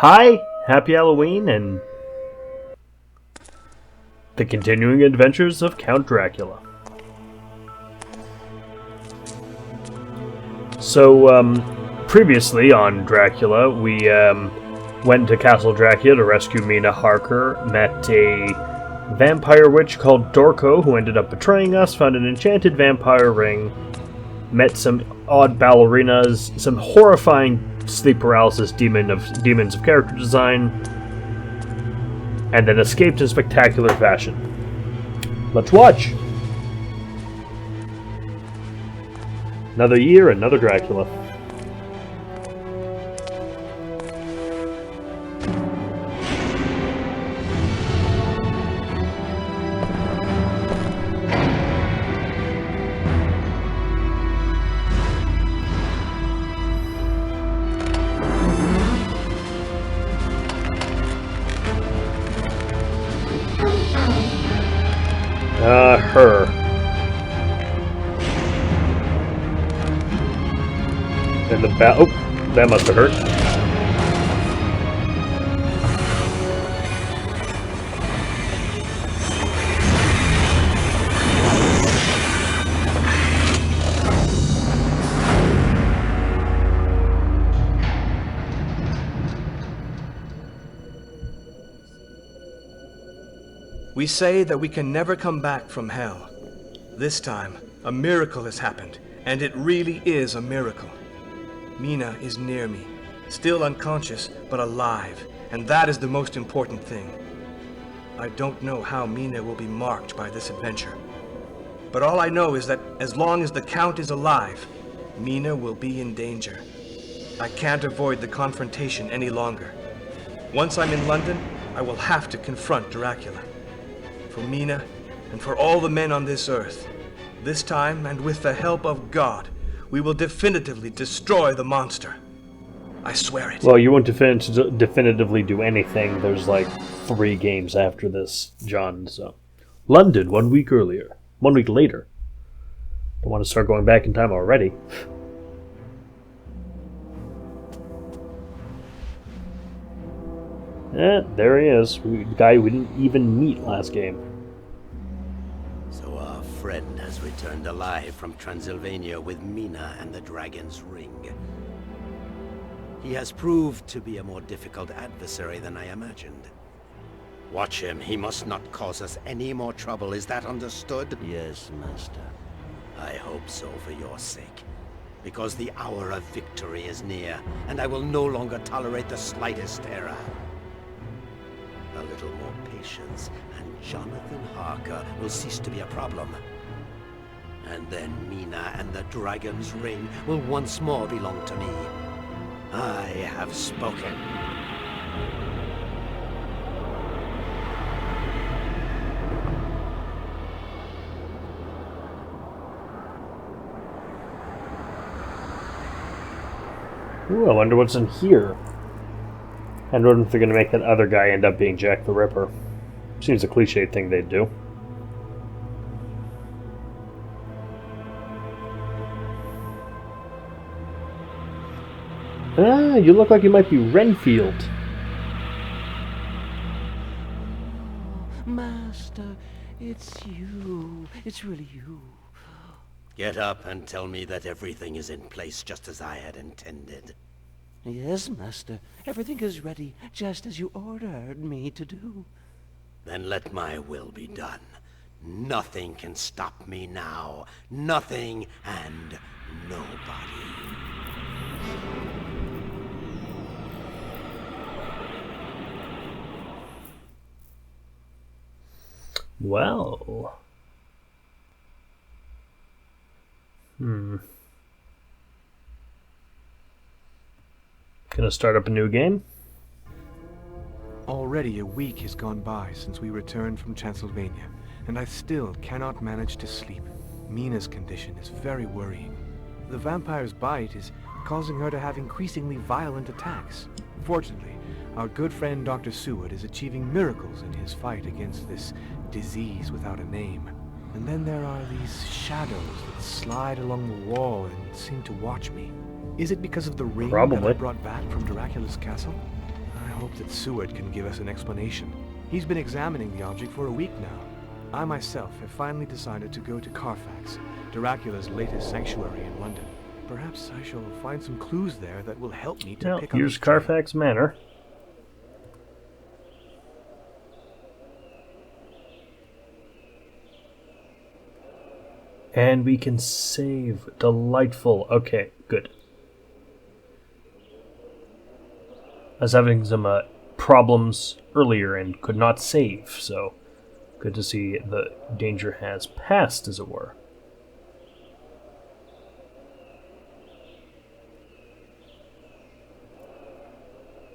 Hi, happy Halloween, and the continuing adventures of Count Dracula. Previously on Dracula, we went to Castle Dracula to rescue Mina Harker, met a vampire witch called Dorco who ended up betraying us, found an enchanted vampire ring, met some odd ballerinas, some horrifying sleep paralysis demons of character design, and then escaped in spectacular fashion. Let's watch! Another year, another Dracula. Her. And the oh, that must have hurt. We say that we can never come back from hell. This time, a miracle has happened, and it really is a miracle. Mina is near me, still unconscious, but alive, and that is the most important thing. I don't know how Mina will be marked by this adventure, but all I know is that as long as the Count is alive, Mina will be in danger. I can't avoid the confrontation any longer. Once I'm in London, I will have to confront Dracula. For Mina, and for all the men on this earth, this time, and with the help of God, we will definitively destroy the monster. I swear it. Well, you won't definitively do anything. There's like 3 games after this, John, so... London, 1 week earlier. 1 week later. Don't want to start going back in time already. There he is. The guy we didn't even meet last game. So our friend has returned alive from Transylvania with Mina and the Dragon's Ring. He has proved to be a more difficult adversary than I imagined. Watch him. He must not cause us any more trouble. Is that understood? Yes, Master. I hope so for your sake. Because the hour of victory is near, and I will no longer tolerate the slightest error. A little more patience, and Jonathan Harker will cease to be a problem. And then Mina and the Dragon's Ring will once more belong to me. I have spoken. Ooh, I wonder what's in here. I wonder if they're going to make that other guy end up being Jack the Ripper. Seems a cliche thing they'd do. Ah, you look like you might be Renfield. Master, it's you. It's really you. Get up and tell me that everything is in place just as I had intended. Yes, Master. Everything is ready, just as you ordered me to do. Then let my will be done. Nothing can stop me now. Nothing and nobody. Well... Gonna start up a new game? Already a week has gone by since we returned from Transylvania, and I still cannot manage to sleep. Mina's condition is very worrying. The vampire's bite is causing her to have increasingly violent attacks. Fortunately, our good friend Dr. Seward is achieving miracles in his fight against this disease without a name. And then there are these shadows that slide along the wall and seem to watch me. Is it because of the ring that I brought back from Dracula's castle? I that Seward can give us an explanation. He's been examining the object for a week now. I myself have finally decided to go to Carfax, Dracula's latest sanctuary in London. Perhaps I shall find some clues there that will help me to Well, pick up here's his trail. Carfax Manor. And we can save. Delightful. Okay, good. I was having some problems earlier and could not save, so good to see the danger has passed, as it were.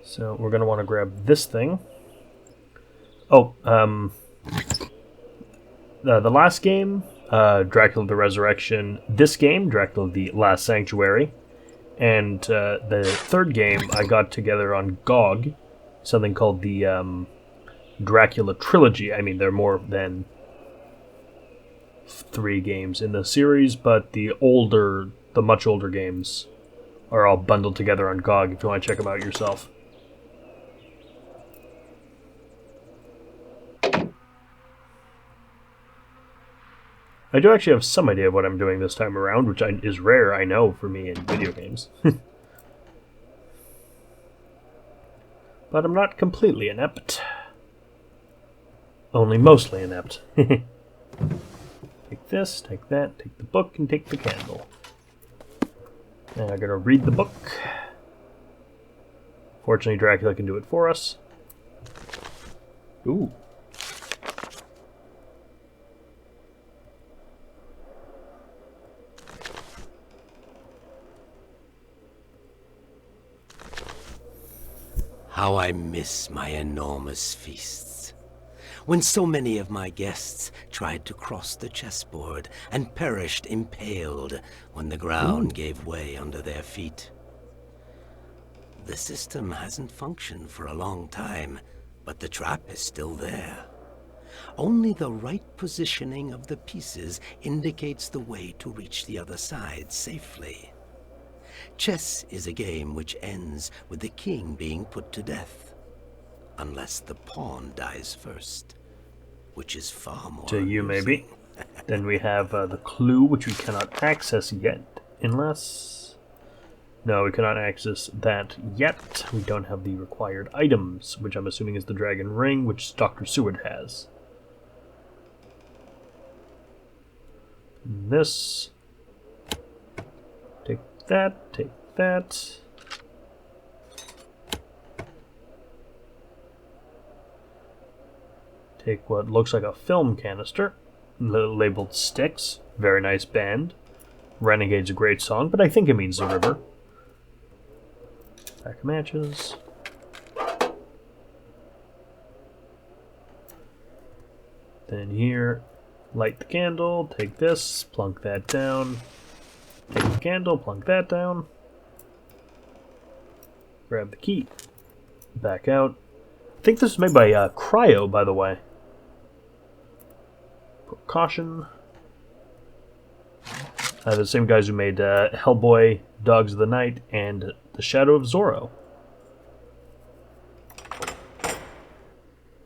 So we're going to want to grab this thing. Oh, the last game, Dracula the Resurrection. This game, Dracula the Last Sanctuary. And the third game I got together on GOG, something called the Dracula Trilogy. I mean, there are more than 3 games in the series, but the much older games are all bundled together on GOG if you want to check them out yourself. I do actually have some idea of what I'm doing this time around, which is rare, I know, for me in video games. But I'm not completely inept. Only mostly inept. Take this, take that, take the book, and take the candle. Now I'm gonna read the book. Fortunately, Dracula can do it for us. Ooh. How I miss my enormous feasts. When so many of my guests tried to cross the chessboard and perished impaled when the ground gave way under their feet. The system hasn't functioned for a long time, but the trap is still there. Only the right positioning of the pieces indicates the way to reach the other side safely. Chess is a game which ends with the king being put to death, unless the pawn dies first, which is far more To you, amusing. maybe. Then we have the clue, which we cannot access yet, unless... No, we cannot access that yet. We don't have the required items, which I'm assuming is the dragon ring, which Dr. Seward has. And this... Take that, take that. Take what looks like a film canister, labeled Styx. Very nice band. Renegade's a great song, but I think it means the river. Pack of matches. Then here, light the candle, take this, plunk that down. Take the candle, plunk that down. Grab the key. Back out. I think this was made by Cryo, by the way. Precaution. The same guys who made Hellboy, Dogs of the Night, and The Shadow of Zorro.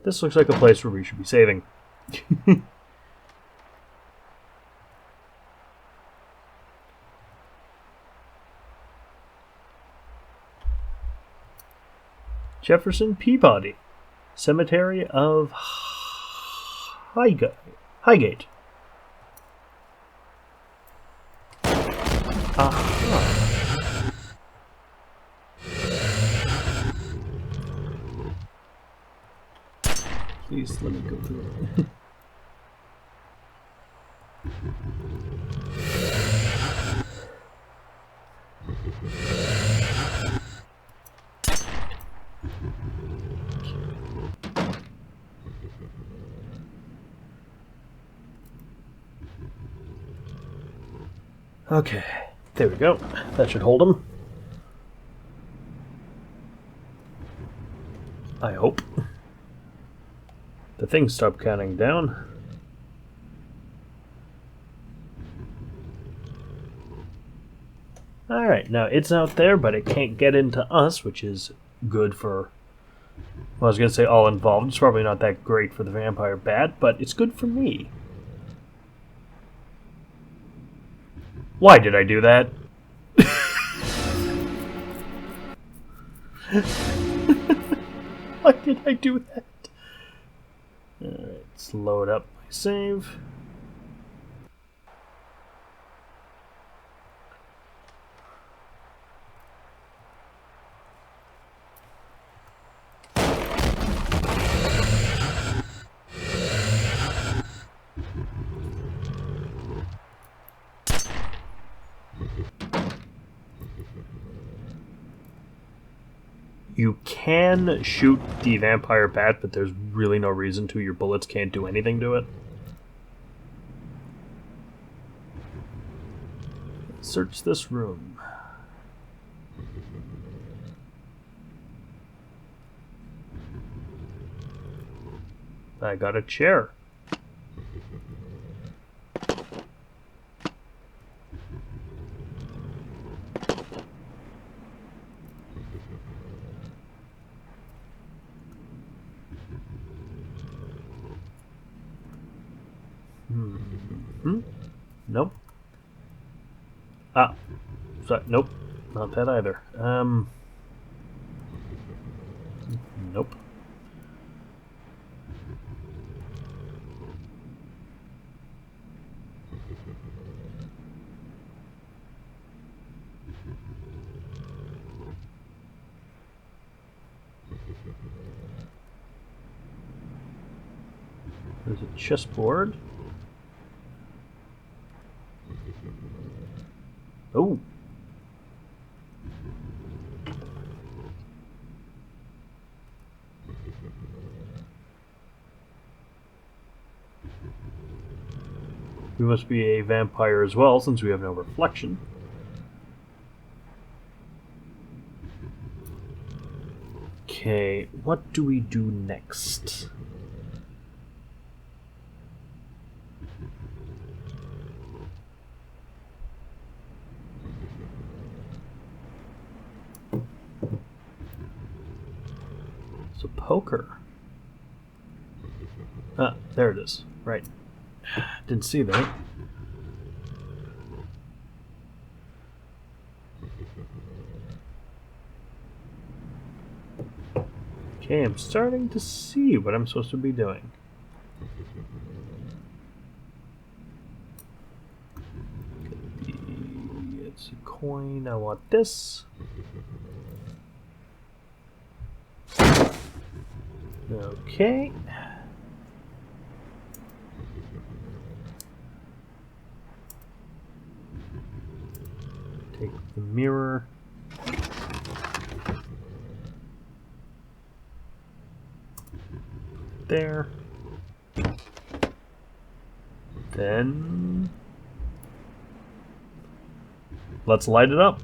This looks like a place where we should be saving. Jefferson Peabody, Cemetery of Highgate. Aha. Please let me go through it. Okay, there we go. That should hold him. I hope. The thing stopped counting down. Alright, now it's out there, but it can't get into us, which is good for Well, I was going to say all involved. It's probably not that great for the vampire bat, but it's good for me. Why did I do that? Why did I do that? Alright, let's load up my save. You can shoot the vampire bat, but there's really no reason to. Your bullets can't do anything to it. Search this room. I got a chair. Nope. Ah. Sorry, nope. Not that either. Nope. There's a chessboard. Oh. We must be a vampire as well, since we have no reflection. Okay, what do we do next? It's a poker. Ah, there it is. Right. Didn't see that. Okay, I'm starting to see what I'm supposed to be doing. It's a coin. I want this. Okay. Take the mirror. There. Then let's light it up.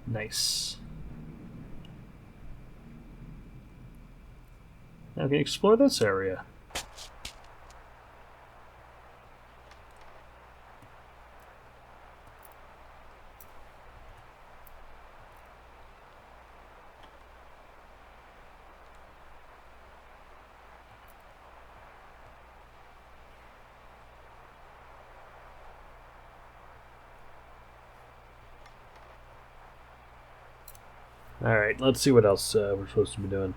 Nice. Now we can explore this area. Alright, let's see what else we're supposed to be doing.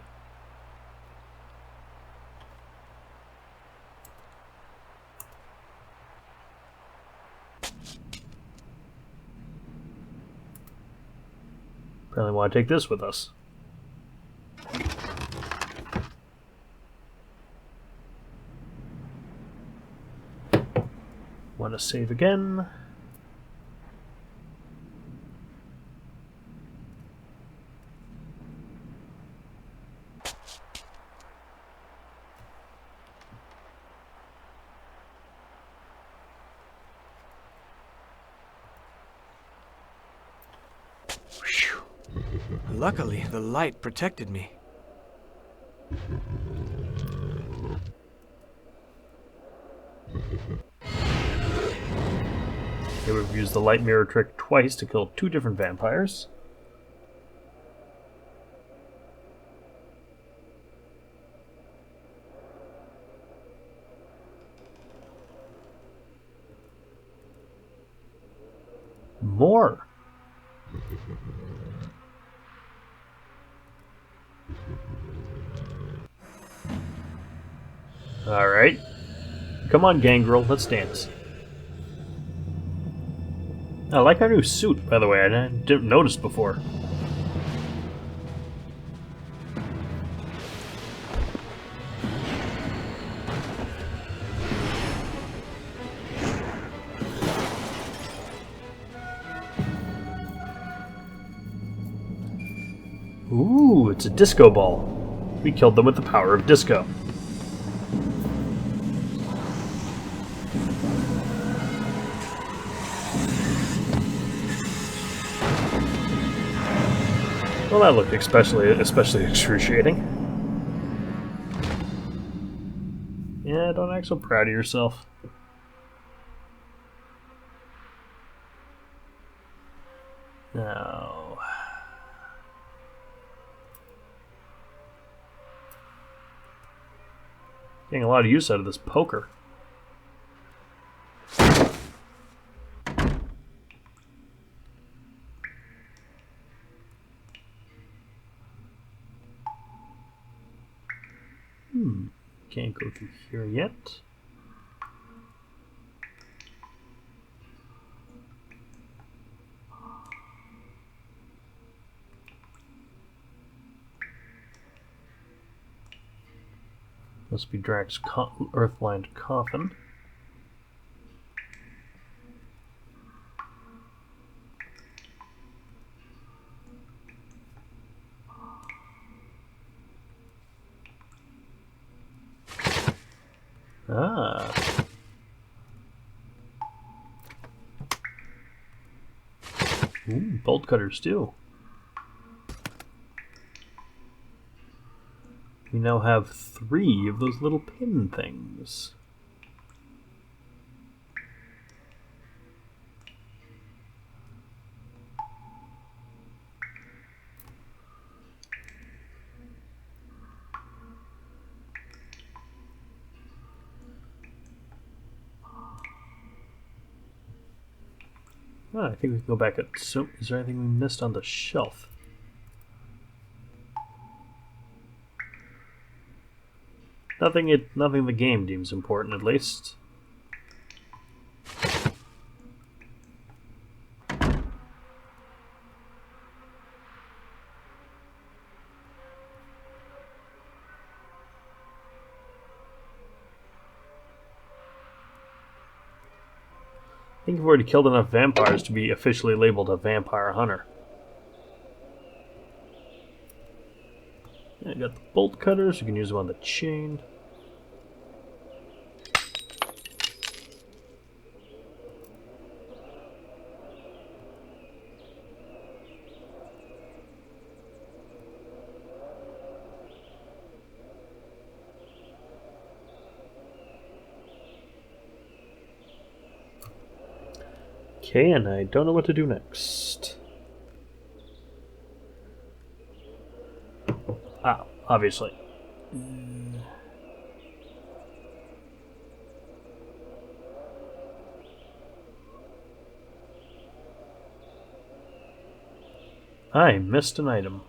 Apparently want to take this with us. Want to save again. Luckily, the light protected me. Okay, we've used the light mirror trick twice to kill 2 different vampires. More! Alright. Come on, Gangrel, let's dance. I like our new suit, by the way. I didn't notice before. Ooh, it's a disco ball. We killed them with the power of disco. Well, that looked especially excruciating. Yeah, don't act so proud of yourself. Now... getting a lot of use out of this poker. Can't go through here yet. Must be Drax's earth-lined coffin. Ah. Ooh, bolt cutters too. We now have 3 of those little pin things. I think we can go back at... So, is there anything we missed on the shelf? Nothing the game deems important, at least. I think we've already killed enough vampires to be officially labeled a vampire hunter. I got the bolt cutters, you can use them on the chain. Okay, and I don't know what to do next. Ah, obviously. I missed an item.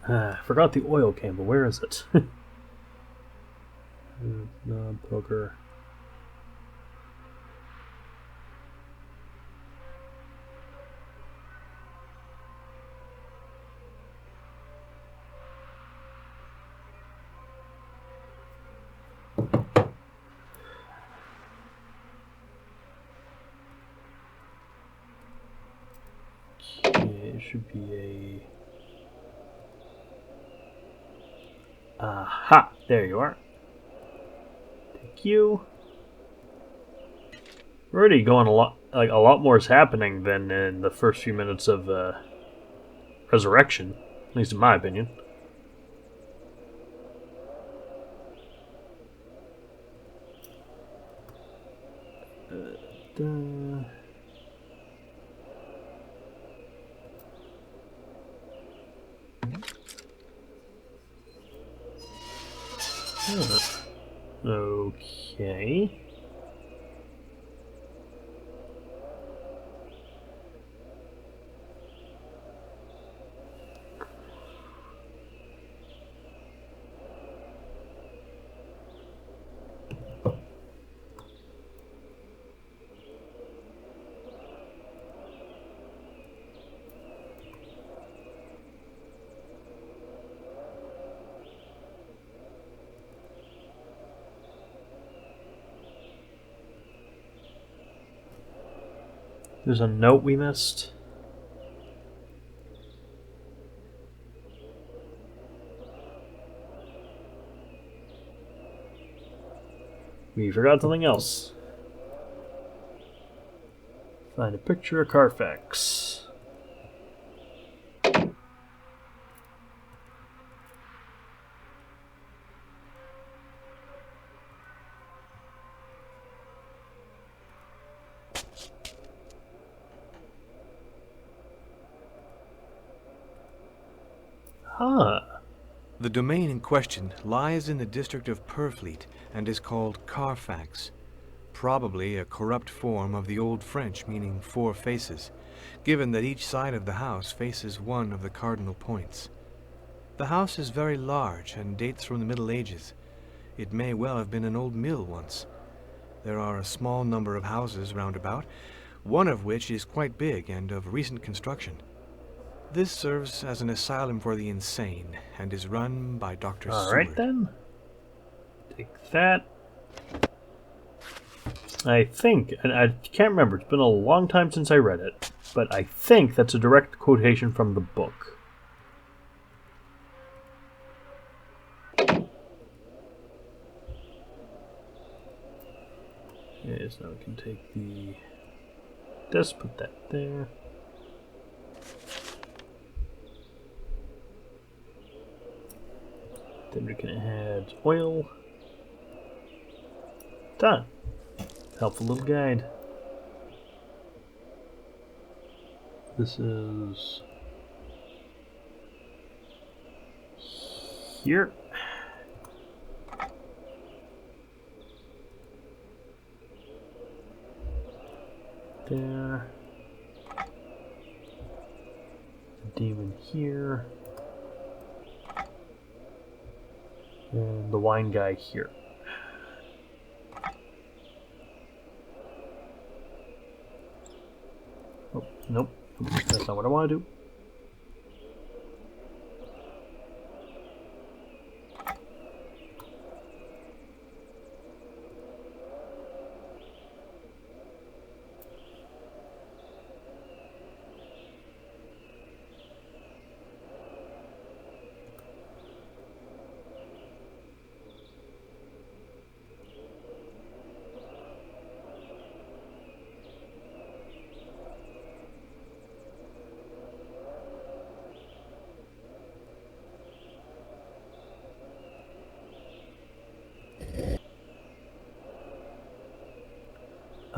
I forgot the oil can, but where is it? No, poker. Okay, it should be a... Aha! There you are. Thank you. We're already going a lot more is happening than in the first few minutes of Resurrection, at least in my opinion. Okay. There's a note we missed. We forgot something else. Find a picture of Carfax. Huh. The domain in question lies in the district of Purfleet and is called Carfax, probably a corrupt form of the Old French meaning four faces, given that each side of the house faces one of the cardinal points. The house is very large and dates from the Middle Ages. It may well have been an old mill once. There are a small number of houses round about, one of which is quite big and of recent construction. This serves as an asylum for the insane and is run by Dr. Seward. Alright then. Take that. I think, and I can't remember, it's been a long time since I read it, but I think that's a direct quotation from the book. Okay, so now we can take this, put that there. Then we can add oil. Done. Helpful little guide. This is here. There. The demon here. And the wine guy here. Oh, nope. That's not what I want to do.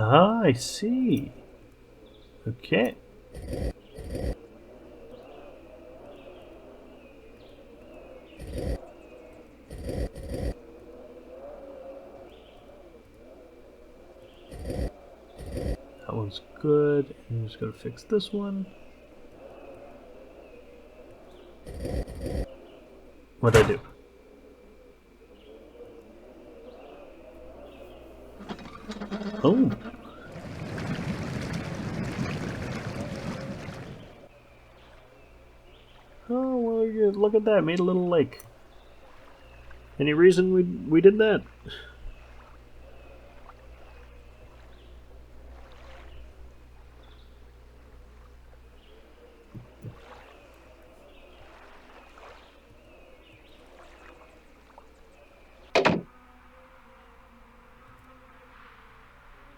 Ah, I see. Okay. That one's good. I'm just gonna fix this one. What'd I do? Oh. Oh, well, look at that. Made a little lake. Any reason we did that?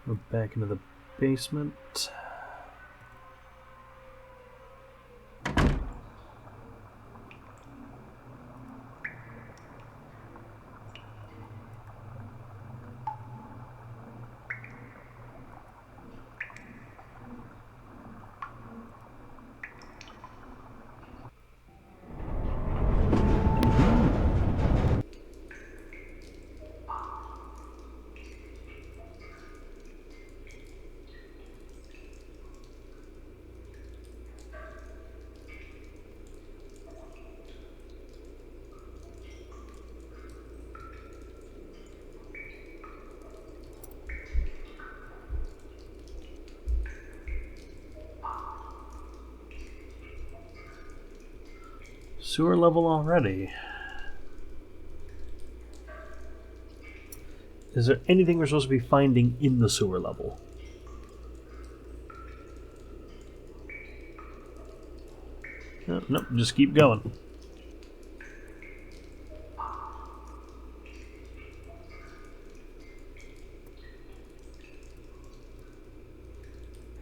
We're back into the basement. Sewer level already. Is there anything we're supposed to be finding in the sewer level? No, nope, just keep going.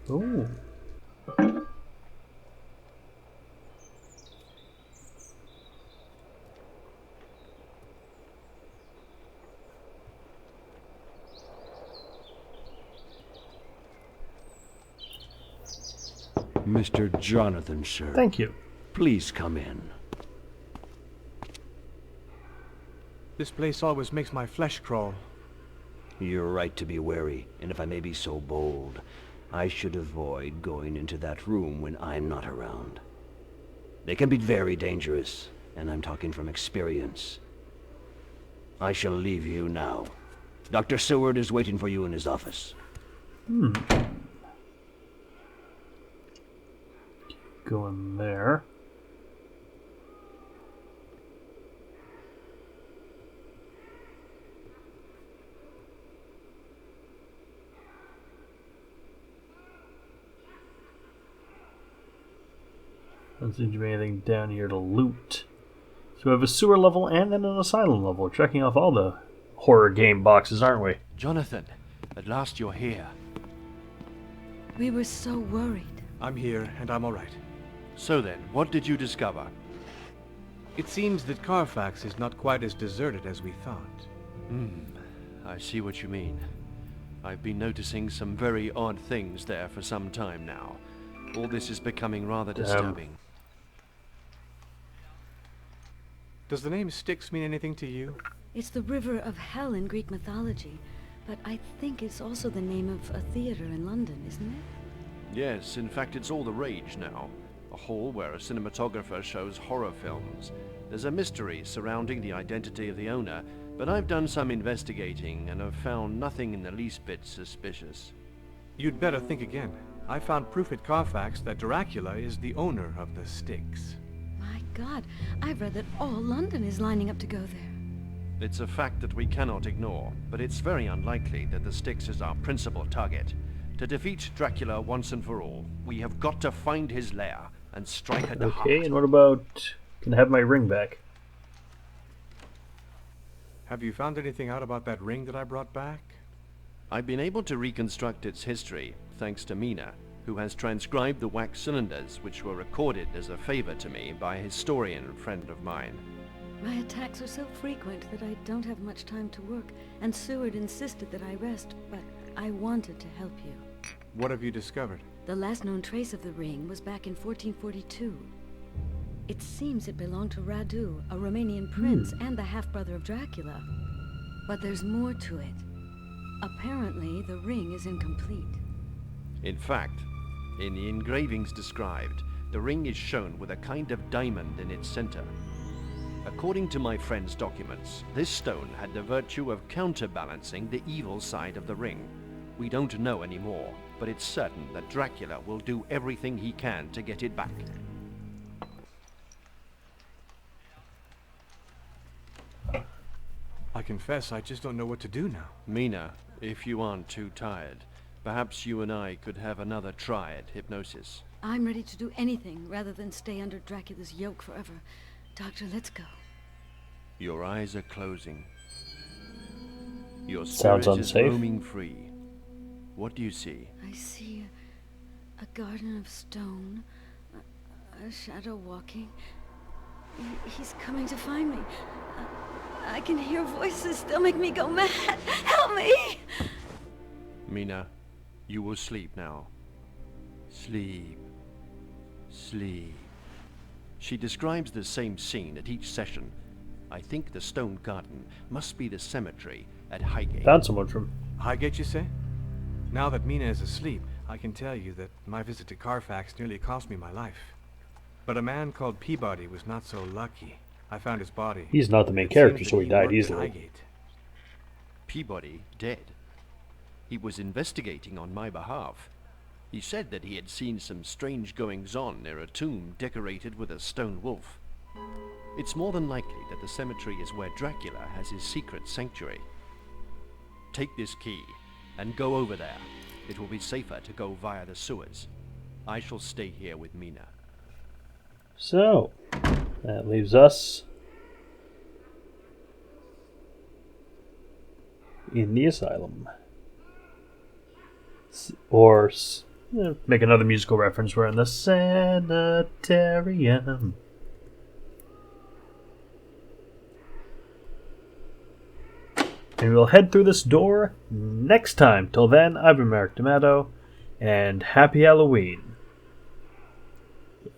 Oh. Mr. Jonathan, sir. Thank you. Please come in. This place always makes my flesh crawl. You're right to be wary, and if I may be so bold, I should avoid going into that room when I'm not around. They can be very dangerous, and I'm talking from experience. I shall leave you now. Dr. Seward is waiting for you in his office. Go in there. Doesn't seem to be anything down here to loot. So we have a sewer level and then an asylum level. We're checking off all the horror game boxes, aren't we? Jonathan, at last you're here. We were so worried. I'm here, and I'm all right. So then, what did you discover? It seems that Carfax is not quite as deserted as we thought. I see what you mean. I've been noticing some very odd things there for some time now. All this is becoming rather disturbing. Does the name Styx mean anything to you? It's the river of hell in Greek mythology, but I think it's also the name of a theater in London, isn't it? Yes, in fact it's all the rage now. A hall where a cinematographer shows horror films. There's a mystery surrounding the identity of the owner, but I've done some investigating and have found nothing in the least bit suspicious. You'd better think again. I found proof at Carfax that Dracula is the owner of the Styx. My God, I've read that all London is lining up to go there. It's a fact that we cannot ignore, but it's very unlikely that the Styx is our principal target. To defeat Dracula once and for all, we have got to find his lair and strike at the heart. Okay, and what about... Can I have my ring back? Have you found anything out about that ring that I brought back? I've been able to reconstruct its history, thanks to Mina, who has transcribed the wax cylinders which were recorded as a favor to me by a historian friend of mine. My attacks are so frequent that I don't have much time to work, and Seward insisted that I rest, but I wanted to help you. What have you discovered? The last known trace of the ring was back in 1442. It seems it belonged to Radu, a Romanian prince and the half-brother of Dracula. But there's more to it. Apparently, the ring is incomplete. In fact, in the engravings described, the ring is shown with a kind of diamond in its center. According to my friend's documents, this stone had the virtue of counterbalancing the evil side of the ring. We don't know anymore, but it's certain that Dracula will do everything he can to get it back. I confess, I just don't know what to do now. Mina, if you aren't too tired, perhaps you and I could have another try at hypnosis. I'm ready to do anything rather than stay under Dracula's yoke forever. Doctor, let's go. Your eyes are closing. Your Sounds spirit is unsafe. roaming free. What do you see? I see a garden of stone, a shadow walking. He's coming to find me. I can hear voices. They'll make me go mad. Help me! Mina, you will sleep now. Sleep. Sleep. She describes the same scene at each session. I think the stone garden must be the cemetery at Highgate. Found someone from... Highgate, you say? Now that Mina is asleep, I can tell you that my visit to Carfax nearly cost me my life. But a man called Peabody was not so lucky. I found his body. He's not the main It character, seems so that he died worked at easily. Highgate. Peabody dead. He was investigating on my behalf. He said that he had seen some strange goings-on near a tomb decorated with a stone wolf. It's more than likely that the cemetery is where Dracula has his secret sanctuary. Take this key and go over there. It will be safer to go via the sewers. I shall stay here with Mina. So, that leaves us in the asylum. Or make another musical reference. We're in the sanitarium. And we'll head through this door next time. Till then, I've been Merrick D'Amato, and happy Halloween.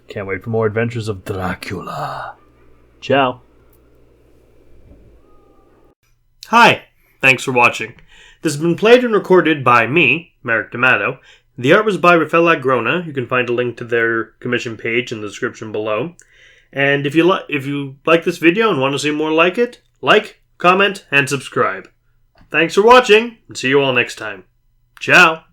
Can't wait for more adventures of Dracula. Ciao. Hi, thanks for watching. This has been played and recorded by me, Merrick D'Amato. The art was by Rafael Agrona. You can find a link to their commission page in the description below. And if you like this video and want to see more like it, like, comment, and subscribe. Thanks for watching, and see you all next time. Ciao!